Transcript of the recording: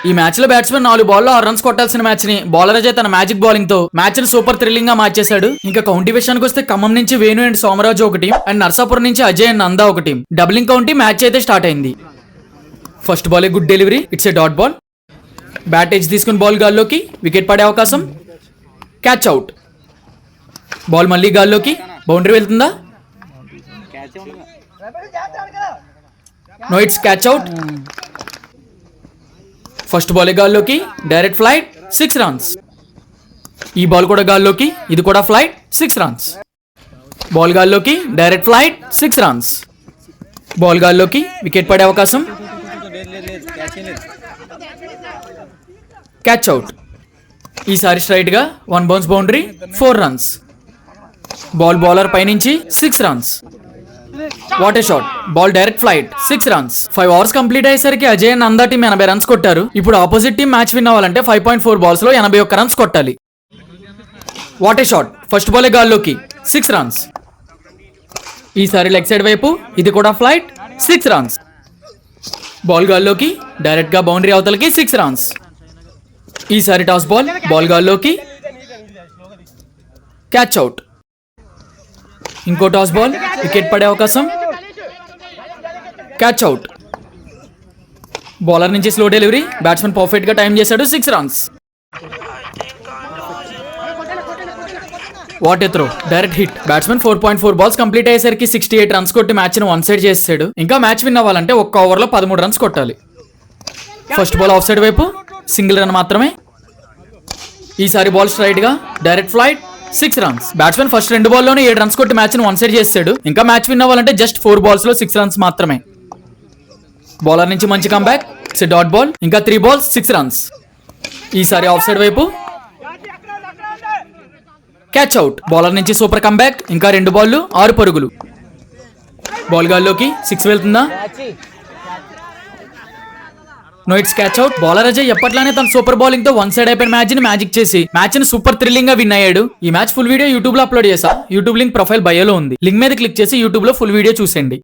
ఈ మ్యాచ్ లో batsmen 4 బాల్లో 6 runs కొట్టాల్సిన మ్యాచ్ ని బౌలర్ అజయ్ తన మ్యాజిక్ బౌలింగ్ తో మ్యాచ్ ని సూపర్ థ్రిల్లింగ్ గా మార్చేశాడు. ఇంకా కౌంటీ విషయానికి వస్తే ఖమ్మం నుంచి వేణు అండ్ సోమరాజు ఒక టీం అండ్ నర్సాపురం నుంచి అజయ్ అండ్ నందా ఒక టీం. డబ్లింగ్ కౌంటీ మ్యాచ్ అయితే స్టార్ట్ అయింది. First ball good delivery, it's a dot ball. Bat edge తీసుకుని బాల్ గాల్లోకి, వికెట్ పడే అవకాశం, క్యాచ్ అవుట్. బాల్ మళ్ళీ గాల్లోకి, బౌండరీ వెళ్తుందా? No, it's catch out. First ball గాల్లోకి, డైరెక్ట్ ఫ్లైట్, 6 రన్స్. ఈ బాల్ కూడా గాల్లోకి, ఇది కూడా ఫ్లైట్, 6 రన్స్. బాల్ గాల్లోకి, డైరెక్ట్ ఫ్లైట్, 6 రన్స్. బాల్ గాల్లోకి, వికెట్ పడే అవకాశం, క్యాచ్ అవుట్. ఈసారి స్ట్రైట్ గా 1 bounce boundary, 4 runs. Ball bowler పైనుంచి 6 runs. What a shot, ball direct flight, 6 runs. 5 overs complete అయ్యేసరికి Ajay and Nanda team 80 runs కొట్టారు. ఇప్పుడు ఆపోజిట్ టీం మ్యాచ్ విన్ అవ్వాలంటే 5.4 బాల్స్ లో 81 రన్స్ కొట్టాలి. What a shot, first ball గాల్లోకి, 6 రన్స్. ఈసారి లెగ్ సైడ్ వైపు, ఇది కూడా ఫ్లైట్, 6 రన్స్. బాల్ గాల్లోకి, డైరెక్ట్ గా బౌండరీ అవతలకి, 6 రన్స్. ఈసారి టాస్ బాల్, బాల్ గాల్లోకి, క్యాచ్ అవుట్. ఇంకో టాస్ బాల్, వికెట్ పడే అవకాశం, క్యాచ్ అవుట్. బౌలర్ నుంచి స్లో డెలివరీ, బ్యాట్స్మెన్ పర్ఫెక్ట్ గా టైం చేశాడు, 6 runs. What A throw, direct hit. Batsmen 4.4 balls complete అయ్యేసరికి 68 రన్స్ కొట్టి మ్యాచ్ ని 1 సైడ్ చేసాడు. ఇంకా మ్యాచ్ విన్ అవ్వాలంటే ఒక్క ఓవర్ లో 13 రన్స్ కొట్టాలి. ఫస్ట్ బాల్ ఆఫ్ సైడ్ వైపు, సింగిల్ రన్ మాత్రమే. ఈసారి బాల్ స్ట్రైట్ గా, direct flight, 6 runs. Batsmen first 2 బాల్లోనే 7 runs కొట్టి మ్యాచ్ ని 1 సైడ్ చేసాడు. ఇంకా మ్యాచ్ విన్ అవ్వాలంటే జస్ట్ 4 బాల్స్ లో 6 రన్స్ మాత్రమే. బౌలర్ నుంచి మంచి కంబ్యాక్, ఇట్స్ డాట్ బాల్. ఇంకా 3 బాల్స్, 6 రన్స్. ఈసారి ఆఫ్ సైడ్ వైపు, క్యాచ్ అవుట్. బౌలర్ నుంచి సూపర్ కంబ్యాక్, ఇంకా 2 బాల్లు 6 పరుగులు. బాల్ గాల్లోకి, 6 వెళ్తుందా? No, it's catch out. Bowler Ajay ఎప్పట్లానే తన సూపర్ బౌలింగ్ తో 1 సైడ్ అయిపోయిన మ్యాచ్ ని మ్యాజిక్ చేసి మ్యాచ్ ని సూపర్ థ్రిల్లింగ్ గా విన్ అయ్యాడు. ఈ మ్యాచ్ ఫుల్ వీడియో యూట్యూబ్ లో అప్లోడ్ చేసా. యూట్యూబ్ లింక్ ప్రొఫైల్ బయోలో ఉంది. లింక్ మీద క్లిక్ చేసి యూట్యూబ్ లో ఫుల్ వీడియో చూసేయండి.